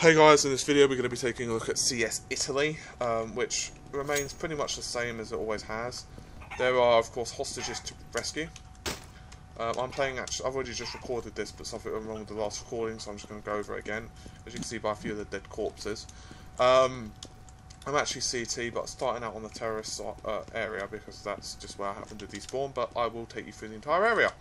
Hey guys, in this video we're going to be taking a look at CS Italy, which remains pretty much the same as it always has. There are, of course, hostages to rescue. I've already just recorded this, but something went wrong with the last recording, so I'm just going to go over it again, as you can see by a few of the dead corpses. I'm actually CT, but starting out on the terrorist area, because that's just where I happen to despawn, but I will take you through the entire area.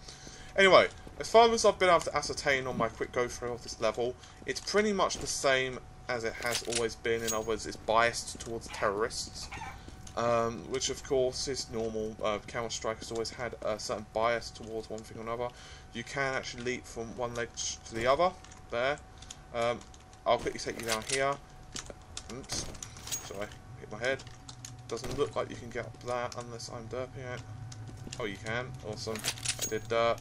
Anyway, as far as I've been able to ascertain on my quick go-through of this level, it's pretty much the same as it has always been. In other words, it's biased towards terrorists, which of course is normal. CounterStrike has always had a certain bias towards one thing or another. You can actually leap from one ledge to the other, there. I'll quickly take you down here. Oops, sorry, hit my head. Doesn't look like you can get up that unless I'm derping it. Oh, you can, awesome, I did derp.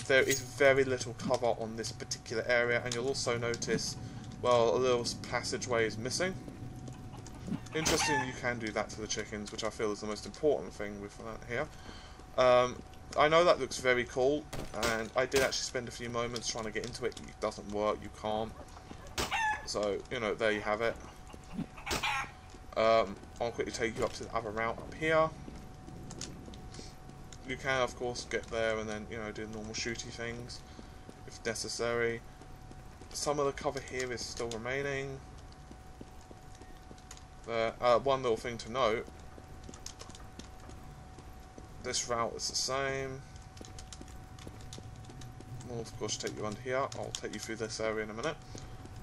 There is very little cover on this particular area, and you'll also notice, well, a little passageway is missing. Interesting, you can do that to the chickens, which I feel is the most important thing with that here. I know that looks very cool, and I did actually spend a few moments trying to get into it. It doesn't work, you can't. So, you know, there you have it. I'll quickly take you up to the other route up here. You can, of course, get there and then, you know, do normal shooty things if necessary. Some of the cover here is still remaining. One little thing to note, this route is the same. I'll, of course, take you under here. I'll take you through this area in a minute.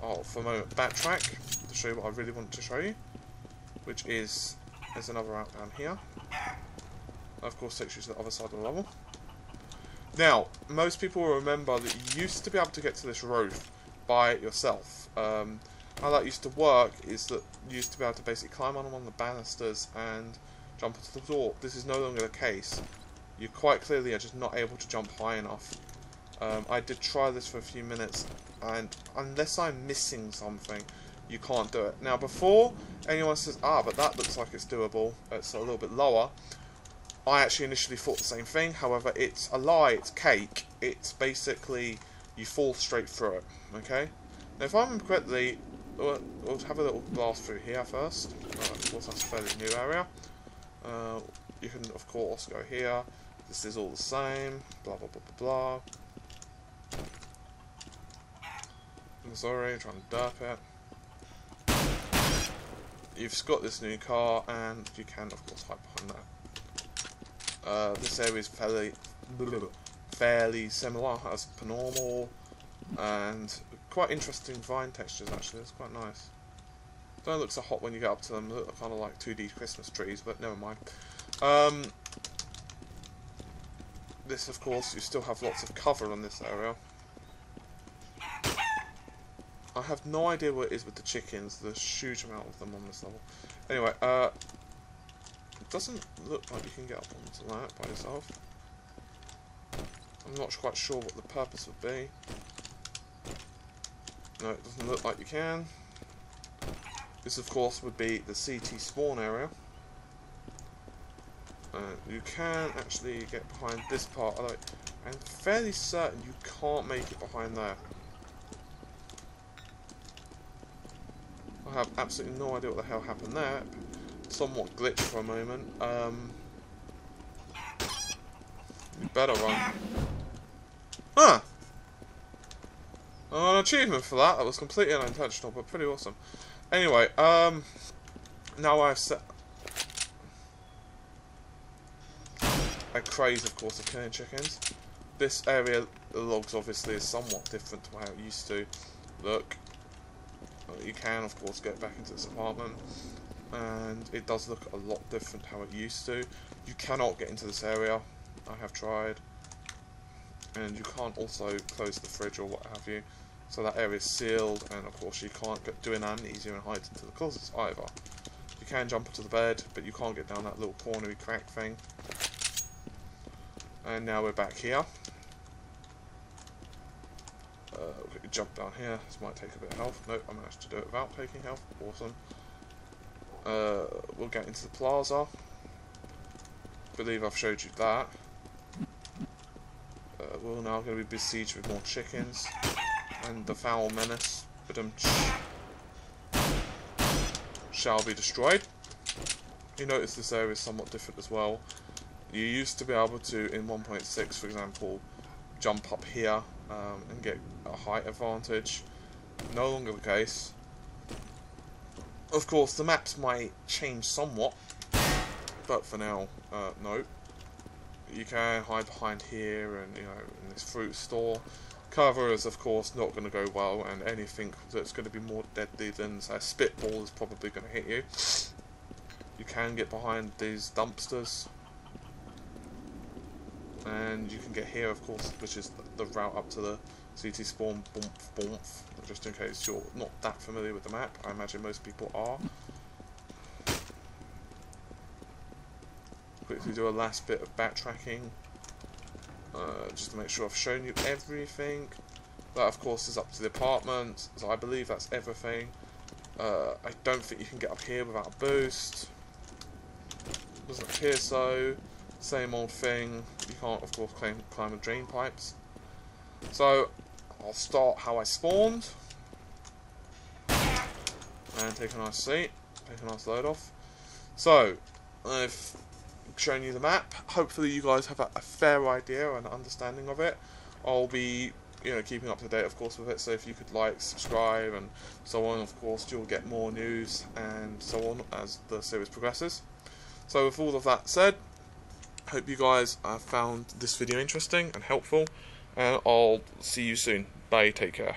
I'll, for a moment, backtrack to show you what I really want to show you, which is, there's another route down here. Of course, takes you to the other side of the level. Now, most people will remember that you used to be able to get to this roof by yourself. How that used to work is that you used to be able to basically climb on one of the banisters and jump onto the door. This is no longer the case. You quite clearly are just not able to jump high enough. I did try this for a few minutes, and unless I'm missing something, you can't do it. Now, before anyone says, but that looks like it's doable, it's a little bit lower, I actually initially thought the same thing. However, it's a lie, it's cake. It's basically, you fall straight through it, okay? Now, if I remember correctly, we'll have a little blast through here first. Of course, that's a fairly new area. You can, of course, go here. This is all the same, blah, blah, blah, blah, blah. I'm sorry, trying to derp it. You've got this new car, and you can, of course, hide behind that. This area is fairly similar as per normal, and quite interesting vine textures actually. It's quite nice. Don't look so hot when you get up to them. They look kind of like 2D Christmas trees, but never mind. This, of course, you still have lots of cover on this area. I have no idea what it is with the chickens. There's a huge amount of them on this level. Anyway, it doesn't look like you can get up onto that by yourself. I'm not quite sure what the purpose would be. No, it doesn't look like you can. This, of course, would be the CT spawn area. You can actually get behind this part, although I'm fairly certain you can't make it behind there. I have absolutely no idea what the hell happened there. Somewhat glitched for a moment. You better run. Huh! An achievement for that. That was completely unintentional, but pretty awesome. Anyway, now I've set a craze, of course, of killing chickens. This area, the logs obviously is somewhat different to how it used to look. You can, of course, get back into this apartment, and it does look a lot different how it used to. You cannot get into this area. I have tried, and you can't also close the fridge or what have you. So that area is sealed, and of course you can't do an amnesia and hide into the closets either. You can jump onto the bed, but you can't get down that little cornery crack thing. And now we're back here. Jump down here. This might take a bit of health. Nope, I managed to do it without taking health. Awesome. We'll get into the plaza. Believe I've showed you that. We're now going to be besieged with more chickens and the foul menace shall be destroyed. You notice this area is somewhat different as well. You used to be able to, in 1.6 for example, jump up here and get a height advantage. No longer the case. Of course, the maps might change somewhat, but for now, no. You can hide behind here and, you know, in this fruit store. Cover is, of course, not going to go well, and anything that's going to be more deadly than, say, a spitball is probably going to hit you. You can get behind these dumpsters. And you can get here, of course, which is the route up to the CT spawn, boomf, just in case you're not that familiar with the map. I imagine most people are. Quickly do a last bit of backtracking, just to make sure I've shown you everything. That, of course, is up to the apartment, so I believe that's everything. I don't think you can get up here without a boost. Doesn't appear so. Same old thing. You can't, of course, climb the drain pipes. So, I'll start how I spawned. And take a nice seat. Take a nice load off. So, I've shown you the map. Hopefully you guys have a fair idea and understanding of it. I'll be, you know, keeping up to date, of course, with it. So if you could like, subscribe, and so on, of course, you'll get more news and so on as the series progresses. So with all of that said, hope you guys found this video interesting and helpful, and I'll see you soon. Bye, take care.